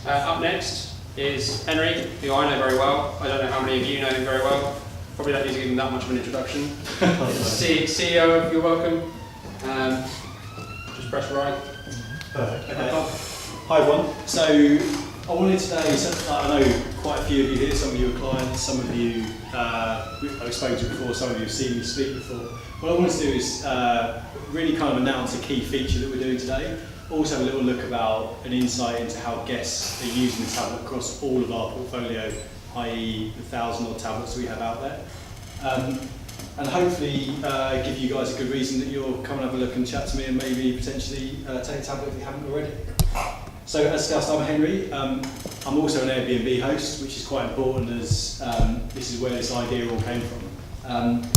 Up next is Henry, who I know very well. I don't know how many of you know him very well. Probably don't need to give him that much of an introduction. CEO of YourWelcome. Just press right. Perfect. Okay. Hi everyone. So I wanted today, I know quite a few of you here, some of you are clients, some of you I've spoken to before, some of you have seen me speak before. What I wanted to do is really kind of announce a key feature that we're doing today. Also have a little look about an insight into how guests are using the tablet across all of our portfolio, i.e. the 1,000 odd tablets we have out there. And hopefully give you guys a good reason that you'll come and have a look and chat to me and maybe potentially take a tablet if you haven't already. So as discussed, I'm Henry. I'm also an AirBnB host, which is quite important as this is where this idea all came from.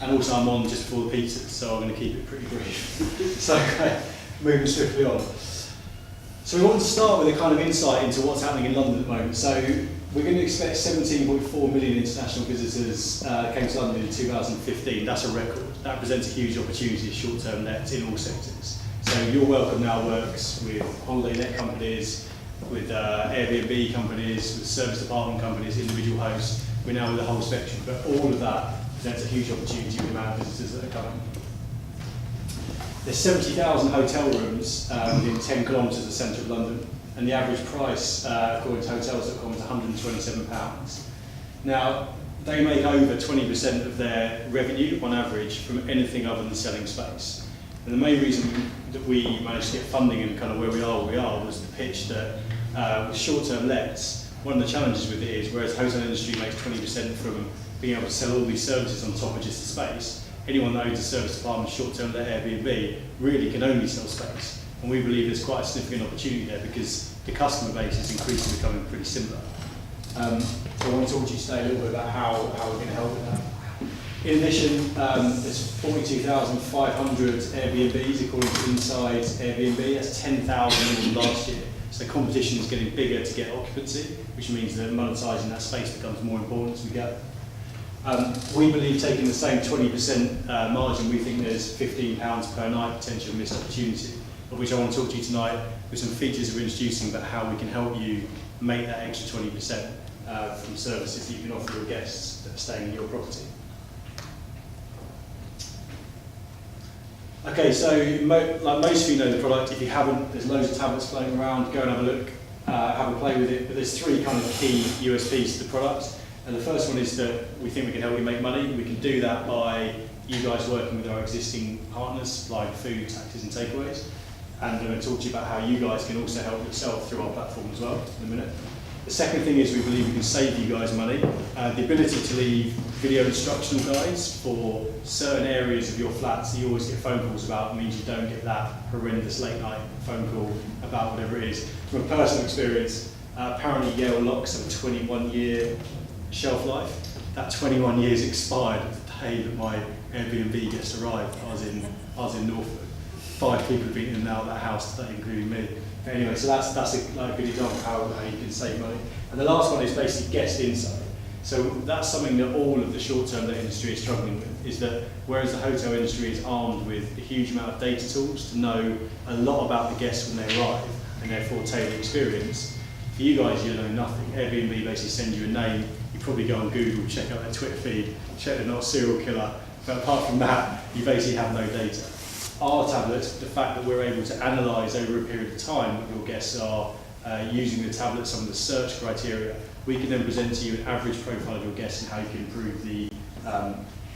And also I'm on just before the pizzas, so I'm going to keep it pretty brief. So moving swiftly on. So we wanted to start with a kind of insight into what's happening in London at the moment. So we're going to expect 17.4 million international visitors came to London in 2015. That's a record. That presents a huge opportunity for short-term lets in all sectors. So YourWelcome now works with holiday let companies, with Airbnb companies, with service apartment companies, individual hosts. We're now with the whole spectrum, but all of that presents a huge opportunity with the amount of visitors that are coming. There's 70,000 hotel rooms within 10 kilometres of the centre of London, and the average price, according to hotels.com, is £127. Now, they make over 20% of their revenue on average from anything other than selling space. And the main reason that we managed to get funding and kind of where we are was the pitch that with short-term lets, one of the challenges with it is, whereas the hotel industry makes 20% from being able to sell all these services on top of just the space, anyone that owns a service department, short-term let Airbnb, really can only sell space. And we believe there's quite a significant opportunity there because the customer base is increasingly becoming pretty similar. So I want to talk to you today a little bit about how we're going to help with that. In addition, there's 42,500 Airbnbs according to Inside Airbnb. That's 10,000 last year. So the competition is getting bigger to get occupancy, which means that monetising that space becomes more important as we go. We believe taking the same 20% margin, we think there's £15 per night potential missed opportunity, of which I want to talk to you tonight with some features we're introducing about how we can help you make that extra 20% from services that you can offer your guests that are staying in your property. Okay, so like most of you know the product. If you haven't, there's loads of tablets floating around. Go and have a look, have a play with it. But there's three kind of key USPs to the product. And the first one is that we think we can help you make money. We can do that by you guys working with our existing partners, supplying food, taxis and takeaways. And I'm going to talk to you about how you guys can also help yourself through our platform as well in a minute. The second thing is we believe we can save you guys money. The ability to leave video instructional guides for certain areas of your flats that you always get phone calls about means you don't get that horrendous late night phone call about whatever it is. From a personal experience, apparently Yale locks have a 21-year shelf life. That 21 years expired the day that my Airbnb guest arrived. I was in Norfolk. 5 people have been in and out of that house today, including me. Anyway, so that's a good example of how you can save money. And the last one is basically guest insight. So that's something that all of the short-term let industry is struggling with, is that whereas the hotel industry is armed with a huge amount of data tools to know a lot about the guests when they arrive and therefore tailor the experience, for you guys you know nothing. Airbnb basically sends you a name, you probably go on Google, check out their Twitter feed, check they're not a serial killer, but apart from that, you basically have no data. Our tablets, the fact that we're able to analyse over a period of time what your guests are using the tablet, some of the search criteria, we can then present to you an average profile of your guests and how you can improve the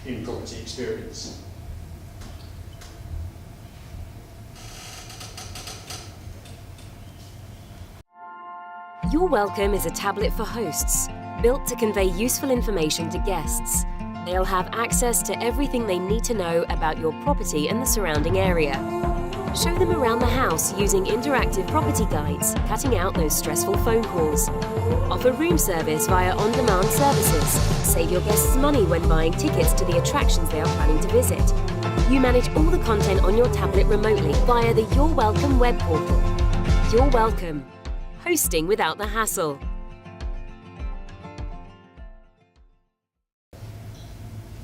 in-property experience. YourWelcome is a tablet for hosts, built to convey useful information to guests. They'll have access to everything they need to know about your property and the surrounding area. Show them around the house using interactive property guides, cutting out those stressful phone calls. Offer room service via on-demand services. Save your guests money when buying tickets to the attractions they are planning to visit. You manage all the content on your tablet remotely via the YourWelcome web portal. YourWelcome. Hosting without the hassle.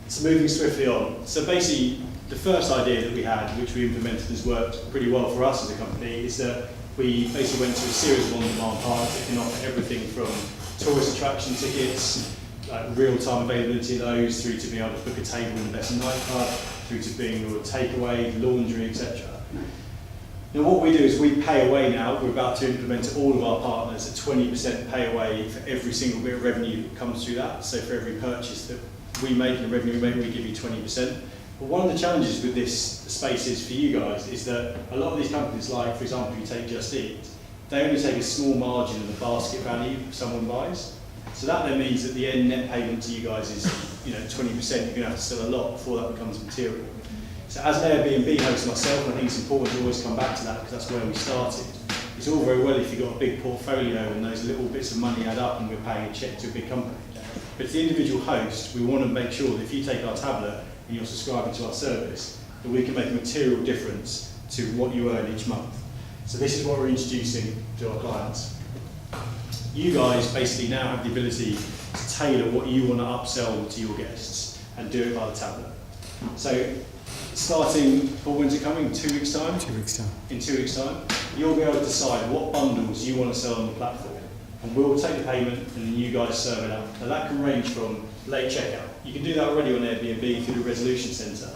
So moving swiftly on. So basically, the first idea that we had, which we implemented, has worked pretty well for us as a company, is that we basically went to a series of on-demand partners that can offer everything from tourist attraction tickets, like real-time availability of those, through to being able to book a table in the best nightclub, through to being able to takeaway, laundry, etc. Now what we do is we pay away now. We're about to implement to all of our partners a 20% pay away for every single bit of revenue that comes through that. So for every purchase that we make and the revenue we make, we give you 20%. But one of the challenges with this space is for you guys is that a lot of these companies, like for example, you take Just Eat, they only take a small margin of the basket value someone buys. So that then means that the end net payment to you guys is 20%. You're going to have to sell a lot before that becomes material. So as an Airbnb host myself, I think it's important to always come back to that because that's where we started. It's all very well if you've got a big portfolio and those little bits of money add up and we're paying a check to a big company. But as the individual host, we want to make sure that if you take our tablet and you're subscribing to our service, that we can make a material difference to what you earn each month. So this is what we're introducing to our clients. You guys basically now have the ability to tailor what you want to upsell to your guests and do it by the tablet. So starting, when's it coming? 2 weeks' time? 2 weeks' time. In 2 weeks' time, you'll be able to decide what bundles you want to sell on the platform. And we'll take the payment and then you guys serve it up. Now that can range from late checkout. You can do that already on Airbnb through the Resolution Centre.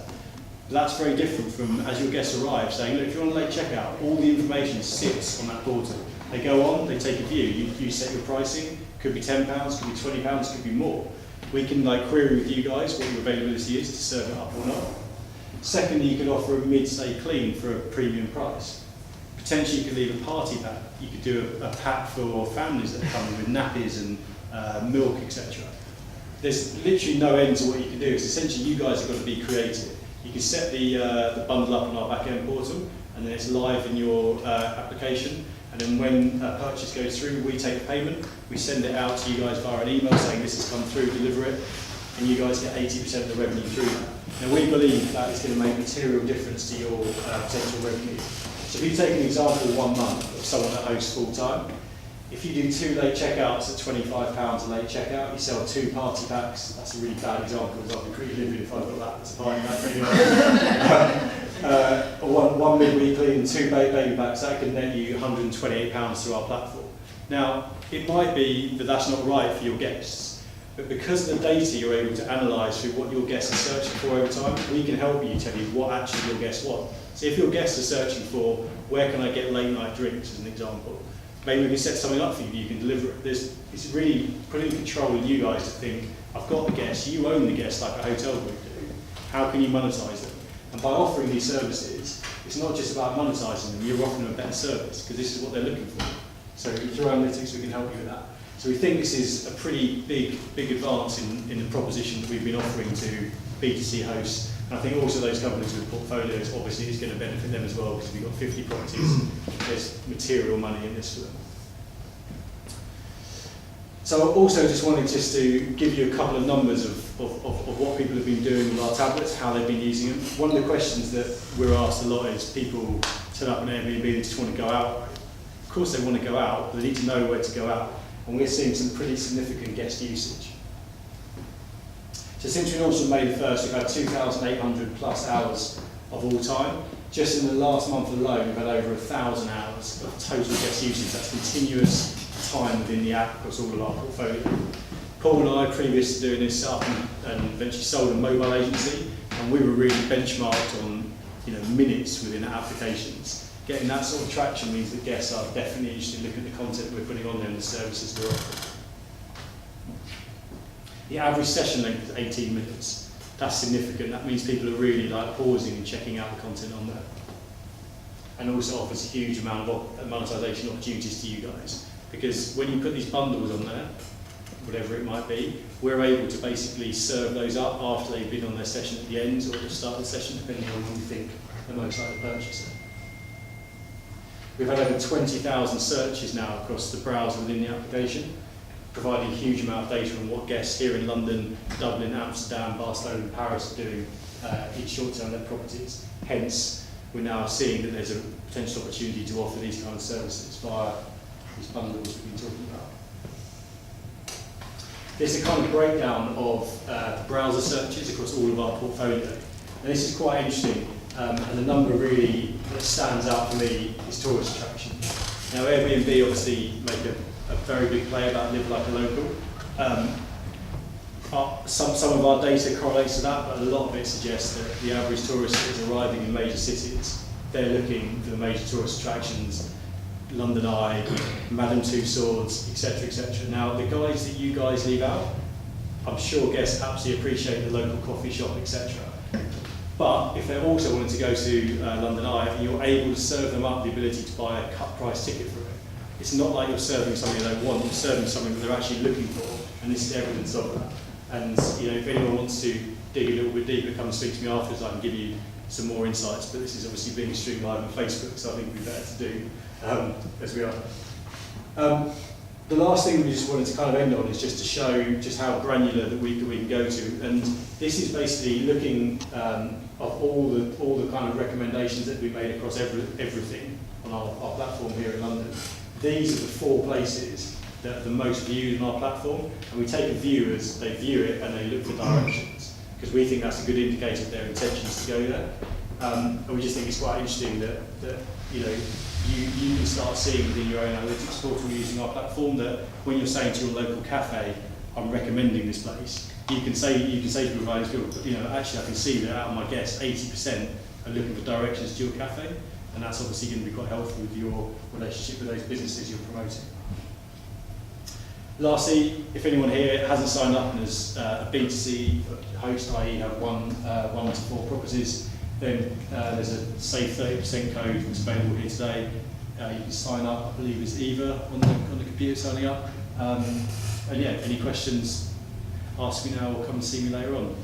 But that's very different from as your guests arrive saying, look, if you're on a late checkout, all the information sits on that portal. They go on, they take a view, you set your pricing, could be £10, could be £20, could be more. We can query with you guys what your availability is to serve it up or not. Secondly, you could offer a mid-stay clean for a premium price. Potentially you could leave a party pack. You could do a pack for families that come in with nappies and milk, etc. There's literally no end to what you can do. It's essentially you guys have got to be creative. You can set the bundle up on our back-end portal and then it's live in your application. And then when a purchase goes through, we take the payment, we send it out to you guys via an email saying this has come through, deliver it, and you guys get 80% of the revenue through that. Now we believe that is going to make material difference to your potential revenue. So if you take an example 1 month of someone that hosts full time, if you do 2 late checkouts at £25 a late checkout, you sell 2 party packs. That's a really bad example because I'd be pretty livid if I got that as a party pack anyway. One midweek clean, 2 baby packs, that can net you £128 through our platform. Now, it might be that that's not right for your guests, but because of the data you're able to analyse through what your guests are searching for over time, we can help you tell you what actually your guests want. So if your guests are searching for where can I get late night drinks as an example, maybe we can set something up for you, you can deliver it. It's really putting control in you guys to think, I've got the guests, you own the guests like a hotel group do, how can you monetise them? And by offering these services, it's not just about monetising them, you're offering them a better service because this is what they're looking for. So through analytics we can help you with that. So we think this is a pretty big advance in the proposition that we've been offering to B2C hosts. And I think also those companies with portfolios, obviously it's going to benefit them as well because we've got 50 properties, there's material money in this for them. So I also just wanted to give you a couple of numbers of what people have been doing with our tablets, how they've been using them. One of the questions that we're asked a lot is people turn up on Airbnb, they just want to go out. Of course they want to go out, but they need to know where to go out. And we're seeing some pretty significant guest usage. So since we launched on May the 1st, we've had 2,800 plus hours of all time. Just in the last month alone, we've had over 1,000 hours of total guest usage. That's continuous time within the app across all of our portfolio. Paul and I, previous to doing this, set up and eventually sold a mobile agency, and we were really benchmarked on minutes within our applications. Getting that sort of traction means that guests are definitely interested in looking at the content we're putting on there and the services we're offering. The average session length is 18 minutes. That's significant. That means people are really pausing and checking out the content on there. And also offers a huge amount of monetization opportunities to you guys. Because when you put these bundles on there, whatever it might be, we're able to basically serve those up after they've been on their session at the end or at the start of the session, depending on when you think they're most likely to purchase it. We've had over 20,000 searches now across the browser within the application, providing a huge amount of data on what guests here in London, Dublin, Amsterdam, Barcelona and Paris are doing each short-term let properties. Hence, we're now seeing that there's a potential opportunity to offer these kind of services via these bundles we've been talking about. There's a kind of breakdown of browser searches across all of our portfolio. And this is quite interesting, and the number really that stands out for me is tourist attraction. Now Airbnb obviously make a very big play about live like a local. Some of our data correlates to that, but a lot of it suggests that the average tourist that is arriving in major cities, they're looking for the major tourist attractions, London Eye, Madame Tussauds, etc., etc. Now, the guides that you guys leave out, I'm sure guests absolutely appreciate the local coffee shop, etc. But if they're also wanting to go to London Eye, and you're able to serve them up the ability to buy a cut price ticket for it, it's not like you're serving something they don't want, you're serving something that they're actually looking for, and this is evidence of that. And if anyone wants to dig a little bit deeper, come and speak to me afterwards, I can give you some more insights, but this is obviously being streamed live on Facebook, so I think we'd be better to do as we are. The last thing we just wanted to kind of end on is just to show just how granular that we can go to, and this is basically looking of all the kind of recommendations that we made across everything on our platform here in London. These are the 4 places that are the most viewed on our platform, and we take a view as they view it and they look for directions, because we think that's a good indicator of their intentions to go there. And we just think it's quite interesting that you can start seeing within your own analytics portal using our platform that when you're saying to your local cafe, I'm recommending this place, you can say to providers, actually I can see that out of my guests, 80% are looking for directions to your cafe, and that's obviously going to be quite helpful with your relationship with those businesses you're promoting. Lastly, if anyone here hasn't signed up and is a B2C host, i.e. have 1 to 4 properties, then there's a save 30% code that's available here today. You can sign up, I believe it's Eva on the computer signing up. And yeah, any questions, ask me now or come and see me later on.